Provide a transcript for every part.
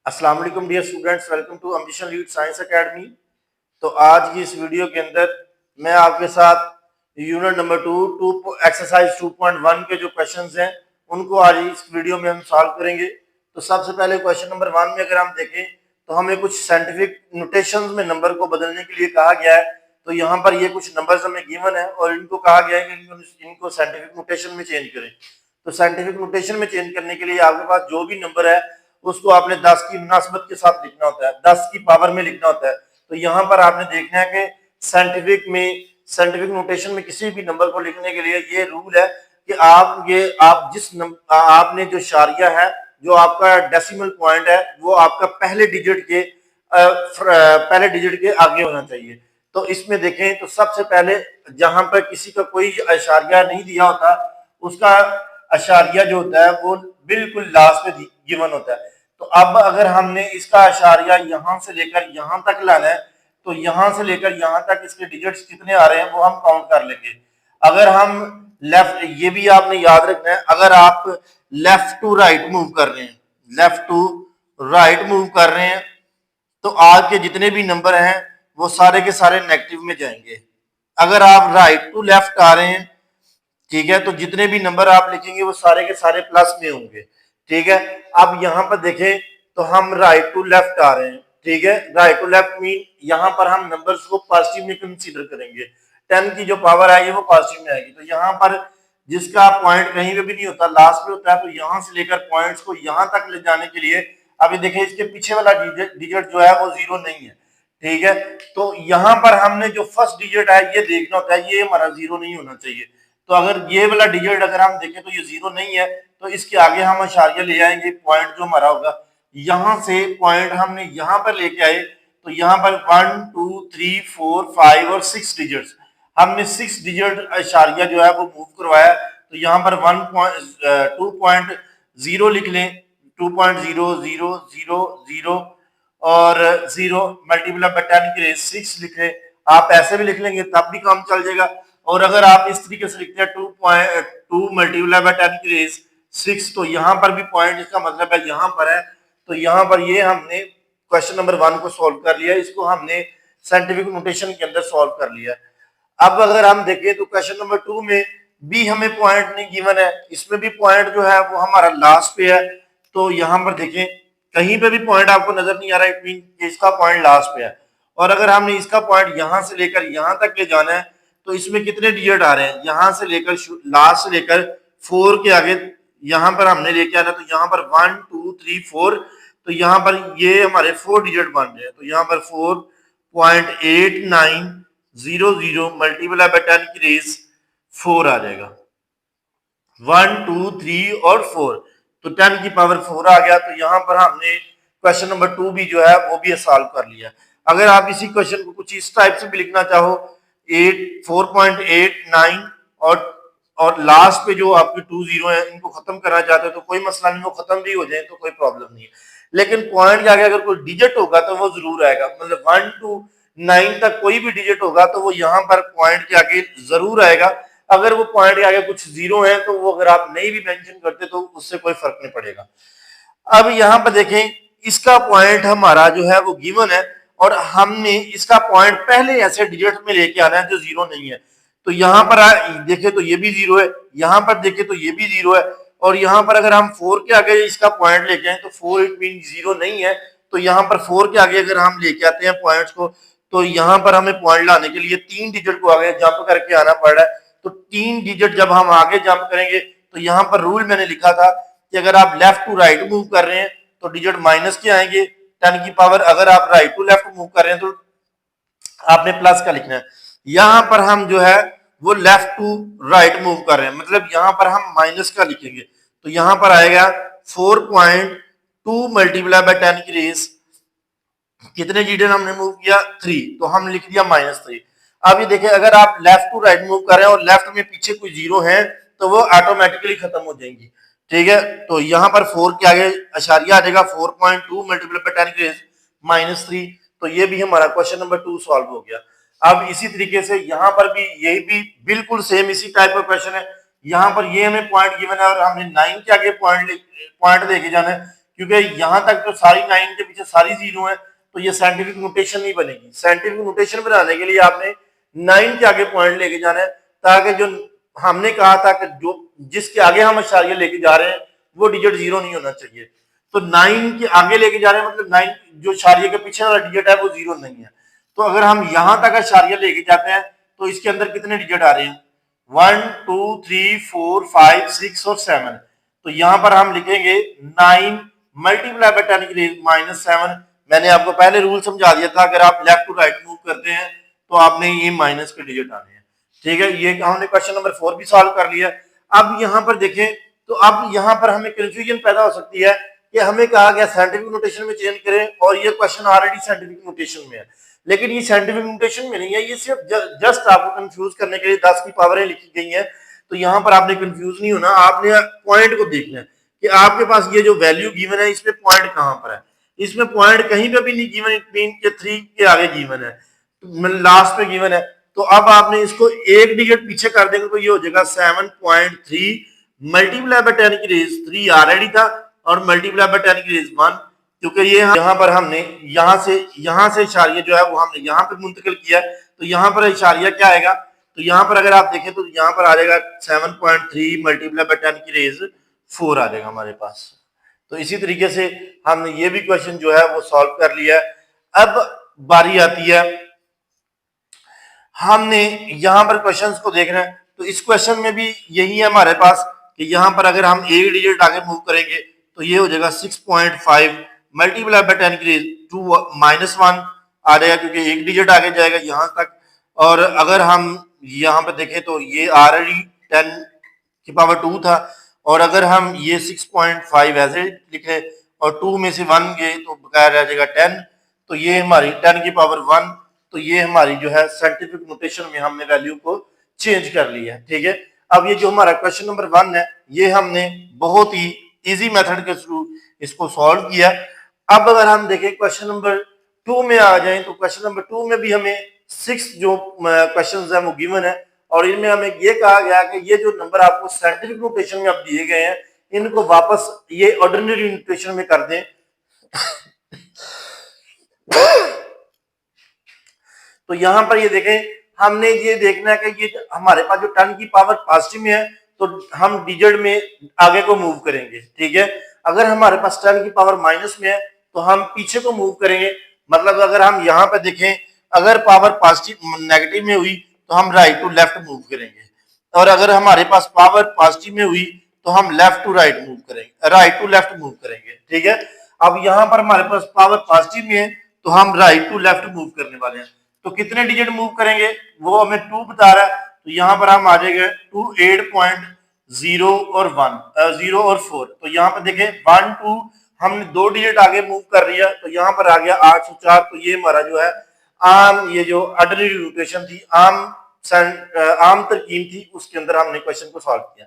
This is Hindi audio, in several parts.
अस्सलाम वालेकुम dear students, welcome to Ambition Lead Science Academy. तो आज की इस वीडियो के अंदर मैं आपके साथ यूनिट नंबर टू एक्सरसाइज 2.1 के जो क्वेश्चंस हैं उनको आज इस वीडियो में हम सॉल्व करेंगे। तो सबसे पहले क्वेश्चन नंबर 1 में अगर हम देखें तो हमें कुछ साइंटिफिक नोटेशंस में नंबर को बदलने के लिए कहा गया है। तो यहाँ पर ये कुछ नंबर्स हमें गिवन है और इनको कहा गया है कि इनको साइंटिफिक नोटेशन में चेंज करें। तो साइंटिफिक नोटेशन में चेंज करने के लिए आपके पास जो भी नंबर है उसको आपने 10 की मुनासबत के साथ लिखना होता है, 10 की पावर में लिखना होता है। तो यहाँ पर आपने देखना है कि साइंटिफिक नोटेशन में किसी भी नंबर को लिखने के लिए ये रूल है कि आप जिस नंबर आपने जो शारिया है, जो आपका डेसिमल पॉइंट है, वो आपका पहले डिजिट के आगे होना चाहिए। तो इसमें देखें तो सबसे पहले जहां पर किसी का कोई अशारिया नहीं दिया होता उसका अशारिया जो होता है वो बिल्कुल लास्ट में गिवन होता है। तो अब अगर हमने इसका अशारिया यहां से लेकर यहां तक लाना है तो यहां से लेकर यहां तक इसके डिजिट्स कितने आ रहे हैं वो हम काउंट कर लेंगे। अगर हम लेफ्ट, ये भी आपने याद रखना है, अगर आप लेफ्ट टू राइट मूव कर रहे हैं, लेफ्ट टू राइट मूव कर रहे हैं तो आज के जितने भी नंबर हैं वो सारे के सारे नेगेटिव में जाएंगे। अगर आप राइट टू लेफ्ट आ रहे हैं, ठीक है, तो जितने भी नंबर आप लिखेंगे वो सारे के सारे प्लस में होंगे। ठीक है, अब यहाँ पर देखें तो हम राइट टू लेफ्ट आ रहे हैं। ठीक है, राइट टू लेफ्ट मीन यहाँ पर हम नंबर्स को पॉजिटिव में कंसीडर करेंगे। 10 की जो पावर आएगी वो पॉजिटिव में आएगी। तो यहाँ पर जिसका पॉइंट कहीं पे भी नहीं होता, लास्ट पे होता है, तो यहाँ से लेकर पॉइंट्स को यहाँ तक ले जाने के लिए अभी देखिए इसके पीछे वाला डिजिट जो है वो 0 नहीं है। ठीक है, तो यहाँ पर हमने जो फर्स्ट डिजिट है ये देखना होता है, ये हमारा 0 नहीं होना चाहिए। तो अगर ये वाला डिजिट अगर हम देखें तो ये 0 नहीं है, तो इसके आगे हम अशारिया ले आएंगे, पॉइंट जो हमारा होगा यहां से पॉइंट हमने यहां पर लेके आए तो यहां पर 1 2 3 4 5 और 6 डिजिट्स, हमने 6 डिजिट अशारिया जो है वो मूव करवाया। तो यहाँ पर 2.0 लिख लें, 2.0000 और 0 मल्टीप्लाई बाय 10 की रेज 6 लिख लें। आप ऐसे भी लिख लेंगे तब भी काम चल जाएगा। और अगर आप इस तरीके से लिखते हैं 2 मल्टीप्लाई बाय 10 की रेज 6, तो यहाँ पर भी पॉइंट, इसका मतलब है यहाँ पर है। तो यहाँ पर ये हमने क्वेश्चन नंबर 1 को सॉल्व कर लिया, इसको हमने साइंटिफिक नोटेशन के अंदर सॉल्व कर लिया। अब अगर हम देखें तो क्वेश्चन नंबर 2 में भी हमें पॉइंट नहीं गिवन है, इसमें भी पॉइंट जो है वो हमारा लास्ट पे है। तो यहाँ पर देखें कहीं पे भी पॉइंट आपको नजर नहीं आ रहा है, इट मीन इसका पॉइंट लास्ट पे है। और अगर हमने इसका पॉइंट यहां से लेकर यहां तक ले जाना है तो इसमें कितने डिजिट आ रहे हैं, यहां से लेकर लास्ट से लेकर 4 के आगे यहां पर हमने लेके आना। तो यहाँ पर 1 2 3 4, तो यहाँ पर ये हमारे 4 डिजिट बन रहे हैं। तो यहाँ पर 4.8900 मल्टीप्लाई बाय 10 की रेज 4 आ जाएगा, 1 2 3 और 4, तो 10 की पावर 4 आ गया। तो यहाँ पर हमने क्वेश्चन नंबर 2 भी जो है वो भी सॉल्व कर लिया। अगर आप इसी क्वेश्चन को कुछ इस टाइप से भी लिखना चाहो 4.89 और लास्ट पे जो आपके 20 है इनको खत्म करना चाहते हो तो कोई मसला नहीं, वो खत्म भी हो जाए तो कोई प्रॉब्लम नहीं है। लेकिन पॉइंट के आगे अगर कोई डिजिट होगा तो वो जरूर आएगा, मतलब 1 to 9 तक कोई भी डिजिट होगा तो वो यहाँ पर पॉइंट के आगे जरूर आएगा। अगर वो पॉइंट के आगे कुछ 0 है तो वो अगर आप नहीं भी मेंशन करते तो उससे कोई फर्क नहीं पड़ेगा। अब यहाँ पर देखें इसका पॉइंट हमारा जो है वो गिवन है और हमने इसका पॉइंट पहले ऐसे डिजिट में लेके आना है जो 0 नहीं है। तो यहाँ पर देखें तो ये भी 0 है, यहाँ पर देखें तो ये भी 0 है, और यहाँ पर अगर हम 4 के आगे इसका पॉइंट लेके आए तो 4 इट मीन 0 नहीं है। तो यहाँ पर 4 के आगे अगर हम लेके आते हैं पॉइंट्स को तो यहाँ पर हमें पॉइंट लाने के लिए 3 डिजिट को आगे जंप करके आना पड़ रहा है। तो 3 डिजिट जब हम आगे जंप करेंगे तो यहाँ पर रूल मैंने लिखा था कि अगर आप लेफ्ट टू राइट मूव कर रहे हैं तो डिजिट माइनस के आएंगे 10 की पावर, अगर आप राइट टू लेफ्ट मूव कर रहे हैं तो आपने प्लस का लिखना है। यहां पर हम जो है वो लेफ्ट टू राइट मूव कर रहे हैं, मतलब यहां पर हम माइनस का लिखेंगे। तो यहां पर आएगा 4.2 मल्टीप्लाई बाय 10 की रेज कितने डिजिट हमने मूव किया 3, तो हम लिख दिया -3। अब ये देखिए अगर आप लेफ्ट टू राइट मूव कर रहे हैं और लेफ्ट में पीछे कोई 0 है तो वो ऑटोमेटिकली खत्म हो जाएंगी। ठीक है, तो यहाँ पर 4 के आगे अशारिया आ जाएगा 4.2 मल्टीप्लाई बाय 10 की रेज -3। तो ये भी हमारा क्वेश्चन नंबर 2 सॉल्व हो गया। अब इसी तरीके से यहाँ पर भी यही भी बिल्कुल सेम इसी टाइप का क्वेश्चन है। यहाँ पर ये हमें पॉइंट गिवन है और हमने 9 के आगे पॉइंट लेके जाना है। क्योंकि यहां तक तो सारी 9 के पीछे सारी जीरो है, तो ये साइंटिफिक नोटेशन नहीं बनेगी। साइंटिफिक नोटेशन बनाने के लिए आपने 9 के आगे पॉइंट लेके जाना है, ताकि जो हमने कहा था कि जो जिसके आगे हम अशारिया लेके जा रहे हैं वो डिजिट जीरो नहीं होना चाहिए। तो 9 के आगे लेके जा रहे हैं मतलब 9 जो अशारिया के पीछे वाला डिजिट है वो जीरो नहीं है। तो अगर हम यहां तक अशारिया लेके जाते हैं तो इसके अंदर कितने डिजिट आ रहे हैं, 1 2 3 4 5 6 और 7। तो यहां पर हम लिखेंगे 9 मल्टीप्लाई बाय 10 की रेज -7। मैंने आपको पहले रूल समझा दिया था, अगर आप लेफ्ट टू राइट मूव करते हैं तो आपने ये माइनस के डिजिट आने हैं। ठीक है, ये हमने क्वेश्चन नंबर 4 भी सॉल्व कर लिया। अब यहां पर देखें तो अब यहां पर हमें कंफ्यूजन पैदा हो सकती है कि हमें कहा गया साइंटिफिक नोटेशन में चेंज करें, और ये क्वेश्चन ऑलरेडी साइंटिफिक नोटेशन में है, लेकिन ये साइंटिफिक नोटेशन में नहीं है, ये सिर्फ जस्ट आपको कंफ्यूज करने के लिए 10 की पावरें लिखी गई हैं। तो यहां पर आपने कंफ्यूज नहीं होना, आपने पॉइंट को देखना है कि आपके पास ये जो वैल्यू गिवन है इसमें पॉइंट कहां पर है। इसमें पॉइंट कहीं पे भी नहीं गिवन, इट मीन के 3 के आगे गिवन है, लास्ट में गिवन है। तो अब आपने इसको एक डिजिट पीछे कर देंगे तो ये हो जाएगा 7.3 मल्टीप्लाई बाय 10 की रेज 3 ऑलरेडी था, और मल्टीप्लाई बाय 10 की रेज 1, क्योंकि ये यहाँ पर हमने यहाँ से इशारिया जो है वो हमने यहाँ पे मुंतकिल किया है। तो यहाँ पर इशारिया क्या आएगा, तो यहाँ पर अगर आप देखें तो यहाँ पर आ जाएगा 7.3 मल्टीप्लाई बाय 10 की रेज 4 आ जाएगा हमारे पास। तो इसी तरीके से हमने ये भी क्वेश्चन जो है वो सॉल्व कर लिया है। अब बारी आती है, हमने यहाँ पर क्वेश्चंस को देखना है। तो इस क्वेश्चन में भी यही है हमारे पास कि यहाँ पर अगर हम एक डिजिट आगे मूव करेंगे तो ये हो जाएगा 6.5 मल्टीप्लाई बाय 10 की रेज 2 -1 आ जाएगा, क्योंकि एक डिजिट आगे जाएगा यहाँ तक। और अगर हम यहाँ पे देखें तो ये ऑलरेडी 10 की पावर 2 था, और अगर हम ये 6.5 ऐसे लिखें और 2 में से 1 गए तो बकाया रह जाएगा 10। तो ये हमारी 10 की पावर 1, तो ये हमारी जो है साइंटिफिक नोटेशन में हमने वैल्यू को चेंज कर लिया है। ठीक है, अब ये जो हमारा क्वेश्चन नंबर 1 है ये हमने बहुत ही इजी मेथड के थ्रू इसको सॉल्व किया। अब अगर हम देखें क्वेश्चन नंबर 2 में आ जाएं तो क्वेश्चन नंबर 2 में भी हमें 6 जो क्वेश्चंस हैं वो गिवन है, और इनमें हमें ये कहा गया कि ये जो नंबर आपको साइंटिफिक नोटेशन में अब दिए गए हैं इनको वापस ये ऑर्डिनरी नोटेशन में कर दें। तो यहां पर ये देखें, हमने ये देखना है कि ये हमारे पास जो 10 की पावर पॉजिटिव में है तो हम डिजिट में आगे को मूव करेंगे। ठीक है, अगर हमारे पास 10 की पावर माइनस में है तो हम पीछे को मूव करेंगे। मतलब अगर हम यहाँ पे देखें, अगर पावर पॉजिटिव नेगेटिव में हुई तो हम राइट टू लेफ्ट मूव करेंगे, और अगर हमारे पास पावर पॉजिटिव में हुई तो हम लेफ्ट टू राइट मूव करेंगे, राइट टू लेफ्ट मूव करेंगे। ठीक है, अब यहाँ पर हमारे पास पावर पॉजिटिव में है तो हम राइट टू लेफ्ट मूव करने वाले हैं। तो कितने डिजिट मूव करेंगे वो हमें 2 बता रहा है, तो यहाँ पर हम आ जाएंगे 2 8.0 और 1 0 और 4। तो यहाँ पर देखें 1 2 हमने 2 डिजिट आगे मूव कर लिया, तो यहाँ पर आ गया 804। तो ये हमारा जो है आम, ये जो ऑर्डिनरी नोटेशन थी, आम तरकीब थी, उसके अंदर हमने क्वेश्चन को सॉल्व किया।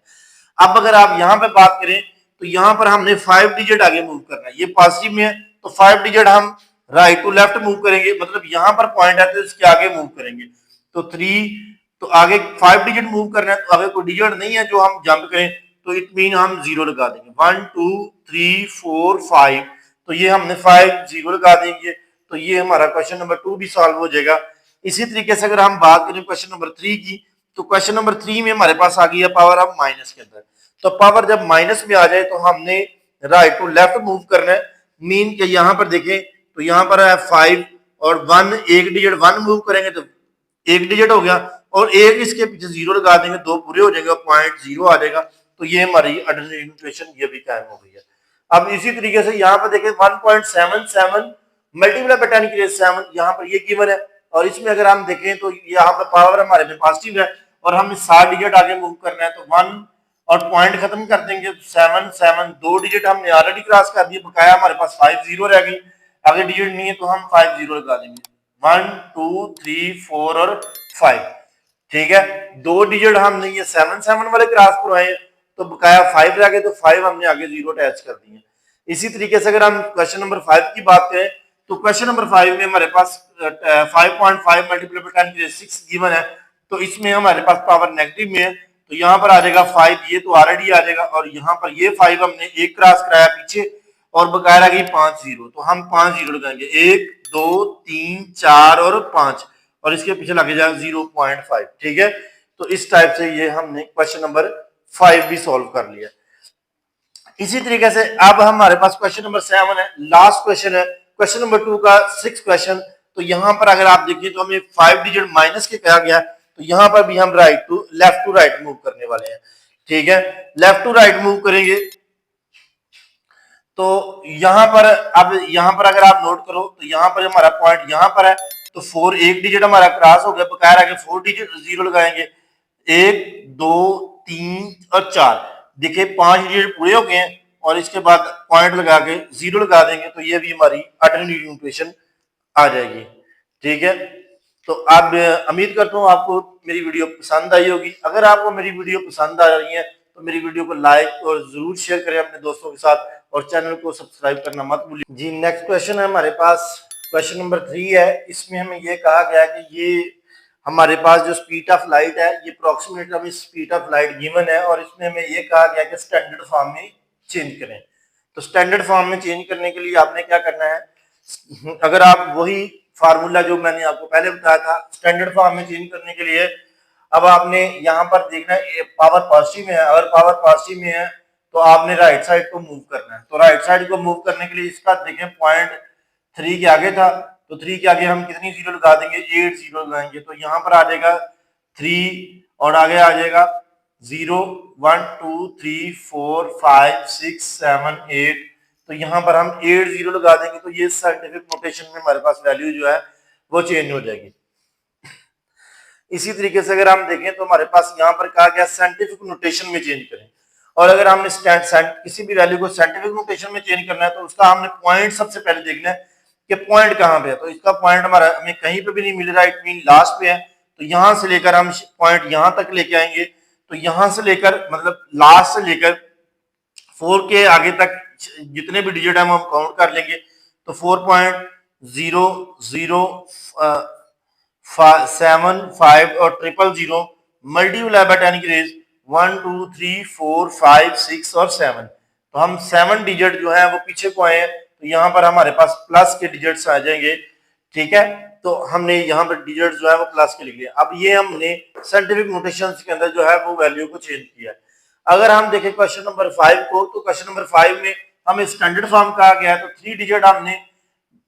अब अगर आप यहाँ पे बात करें तो यहाँ पर हमने 5 डिजिट आगे मूव करना है, ये पॉजिटिव में है तो 5 डिजिट हम राइट टू लेफ्ट मूव करेंगे, मतलब यहाँ पर पॉइंट है तो इसके आगे मूव करेंगे। तो 3, तो आगे 5 डिजिट मूव करना है तो आगे कोई डिजिट नहीं है जो हम जंप करें, तो इट मीन हम 0 लगा देंगे। 1 2 3 4 5, तो ये हमने 5 0 लगा देंगे। तो ये हमारा क्वेश्चन नंबर 2 भी सॉल्व हो जाएगा। इसी तरीके से अगर हम बात करें क्वेश्चन नंबर 3 की, तो क्वेश्चन नंबर 3 में हमारे पास आ गई है पावर ऑफ माइनस के अंदर। तो पावर जब माइनस में आ जाए तो हमने राइट टू लेफ्ट मूव करना है, मीन के यहाँ पर देखें तो यहाँ पर है 5 और 1, एक डिजिट 1 मूव करेंगे तो एक डिजिट हो गया, और एक इसके पीछे 0 लगा देंगे, 2 पूरे हो जाएंगे, 0.0 आ जाएगा। तो ये हमारी ऑर्डिनरी इक्वेशन ये भी कायम हो गई है। अब इसी तरीके से यहाँ पर देखें 1.77 मल्टीप्लाई बाय 10 की रेज 7, यहाँ पर ये गिवन है, और इसमें अगर हम देखें तो यहाँ पर पावर हमारे में पॉजिटिव है और हमें 7 डिजिट आगे मूव करना है, तो 1 और पॉइंट खत्म कर देंगे। 7 7 2 डिजिट हमने ऑलरेडी क्रॉस कर दिए, बकाया हमारे पास 5 0 रह गई, आगे डिजिट नहीं है तो हम 5 0 लगा देंगे। 1 2 3 4 और 5। ठीक है, 2 डिजिट हमने ये 7 7 वाले क्रॉस करवाए तो बकाया 5 रह गए, तो 5 हमने आगे 0 अटैच कर दिए। इसी तरीके से अगर हम क्वेश्चन नंबर 5 की बात करें तो क्वेश्चन नंबर 5 में हमारे पास 5.5 मल्टीप्लाई बाय 10 की रेज 6 गिवन है, तो इसमें हमारे पास पावर नेगेटिव में है, तो यहाँ पर आ जाएगा 5, ये तो ऑलरेडी आ जाएगा, और यहाँ पर ये 5 हमने एक क्रॉस कराया पीछे, और बकाया आ गई 5 जीरो, तो हम 5 जीरो लगाएंगे, 1 2 3 4 और 5, और इसके पीछे लगे जाए 0.5। ठीक है, तो इस टाइप से ये हमने क्वेश्चन नंबर 5 भी सॉल्व कर लिया। इसी तरीके से अब हमारे पास क्वेश्चन नंबर 7 है, लास्ट क्वेश्चन है, क्वेश्चन नंबर 2 का 6 क्वेश्चन। तो यहां पर अगर आप देखिए तो हमें 5 डिजिट माइनस के कहा गया, तो यहां पर भी हम लेफ्ट टू राइट मूव करने वाले हैं। ठीक है, लेफ्ट टू राइट मूव करेंगे तो यहां पर, अब यहां पर अगर आप नोट करो तो यहां पर हमारा पॉइंट यहां पर है, तो 4 एक डिजिट हमारा क्रॉस हो गया, बकाया आगे 4 डिजिट जीरो लगाएंगे, 1 2 3 और 4। देखिए 5 डिजिट पूरे हो गए हैं, और इसके बाद पॉइंट लगा के जीरो लगा देंगे, तो ये भी हमारी अल्टरनेटिव न्यूट्रिशन आ जाएगी। ठीक है, तो अब उम्मीद करता हूँ आपको मेरी वीडियो पसंद आई होगी। अगर आपको मेरी वीडियो पसंद आ रही है तो मेरी वीडियो को लाइक और जरूर शेयर करें अपने दोस्तों के साथ, और चैनल को सब्सक्राइब करना मत भूलिए जी। नेक्स्ट क्वेश्चन है हमारे पास, क्वेश्चन नंबर 3 है। इसमें हमें ये कहा गया है कि ये हमारे पास जो स्पीड ऑफ लाइट है, ये अप्रोक्सीमेट हमें स्पीड ऑफ लाइट गिवन है, और इसमें हमें ये कहा गया कि स्टैंडर्ड फॉर्म में चेंज करें। तो स्टैंडर्ड फॉर्म में चेंज करने के लिए आपने क्या करना है, अगर आप वही फार्मूला जो मैंने आपको पहले बताया था स्टैंडर्ड फॉर्म में चेंज करने के लिए, अब आपने यहाँ पर देखना है पावर पॉजिटिव में है, अगर पावर पॉजिटिव में है तो आपने राइट साइड को मूव करना है। तो राइट साइड को मूव करने के लिए इसका देखें पॉइंट 3 के आगे था, तो 3 के आगे हम कितनी जीरो लगा देंगे, 8 जीरो लगाएंगे, तो यहाँ पर आ जाएगा 3 और आगे आ जाएगा 0 1 2 3 4 5 6 7 8, तो यहाँ पर हम 8 जीरो लगा देंगे, तो ये साइंटिफिक नोटेशन में हमारे पास वैल्यू जो है वो चेंज हो जाएगी। इसी तरीके से अगर हम देखें तो हमारे पास यहाँ पर कहा गया साइंटिफिक नोटेशन में चेंज करें, और अगर हमने किसी भी वैल्यू को साइंटिफिक नोटेशन में चेंज करना है तो उसका हमने पॉइंट सबसे पहले देखना है कि पॉइंट कहाँ पे है। तो इसका पॉइंट हमारा हमें कहीं पे भी नहीं मिल रहा है, इट मीन लास्ट पे है, तो यहाँ से लेकर हम पॉइंट यहाँ तक लेके आएंगे, तो यहाँ से लेकर मतलब लास्ट से लेकर 4 के आगे तक जितने भी डिजिट हम काउंट कर लेंगे, तो 4.0 0 7 5 और 000 मल्टीप्लाई बाय 10 की रेज 1 2 3 4 5 6 और 7, तो हम 7 डिजिट जो है वो पीछे को आए हैं, तो यहाँ पर हमारे पास प्लस के डिजिट्स आ जाएंगे। ठीक है, तो हमने यहाँ पर डिजिट जो है वो प्लस के लिख लिया। अब ये हमने साइंटिफिक नोटेशन के अंदर जो है वो वैल्यू को चेंज किया। अगर हम देखें क्वेश्चन नंबर 5 को, तो क्वेश्चन नंबर 5 में हमें स्टैंडर्ड फॉर्म कहा गया है, तो 3 डिजिट हमने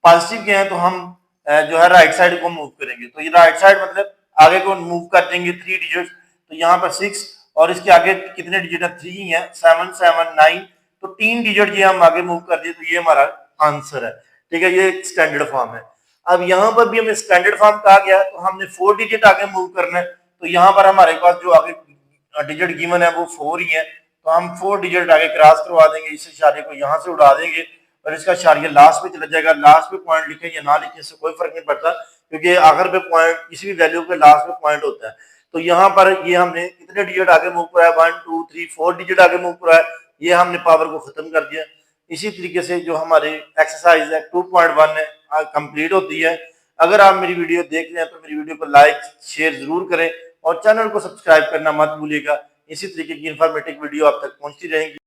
पॉजिटिव के हैं, तो हम जो है राइट साइड को मूव करेंगे, तो ये राइट साइड मतलब आगे को मूव कर देंगे 3 डिजिट, तो यहाँ पर 6 और इसके आगे कितने डिजिट है, 3 है, 7 7 9, तो 3 डिजिट ये हम आगे मूव कर दिए, तो ये हमारा आंसर है। ठीक है, ये स्टैंडर्ड फॉर्म है। अब यहाँ पर भी हमें स्टैंडर्ड फॉर्म कहा गया, तो हमने 4 डिजिट आगे मूव करना है, तो यहाँ पर हमारे पास जो आगे डिजिट गिवन है वो 4 ही है, तो हम 4 डिजिट आगे क्रॉस करवा देंगे, इस इशारे को यहाँ से उड़ा देंगे और इसका इशारा लास्ट पे चला जाएगा। लास्ट पे पॉइंट लिखें या ना लिखें इससे कोई फर्क नहीं पड़ता, क्योंकि आखिर पे पॉइंट किसी भी वैल्यू के लास्ट पे पॉइंट होता है। तो यहाँ पर ये हमने कितने डिजिट आगे मूव करा है, 1 2 3 4 डिजिट आगे मूव करा है, ये हमने पावर को खत्म कर दिया। इसी तरीके से जो हमारी एक्सरसाइज है 2.1 है कंप्लीट होती है। अगर आप मेरी वीडियो देख रहे हैं तो मेरी वीडियो को लाइक शेयर जरूर करें और चैनल को सब्सक्राइब करना मत भूलिएगा। इसी तरीके की इंफॉर्मेटिव वीडियो आप तक पहुंचती रहेंगी।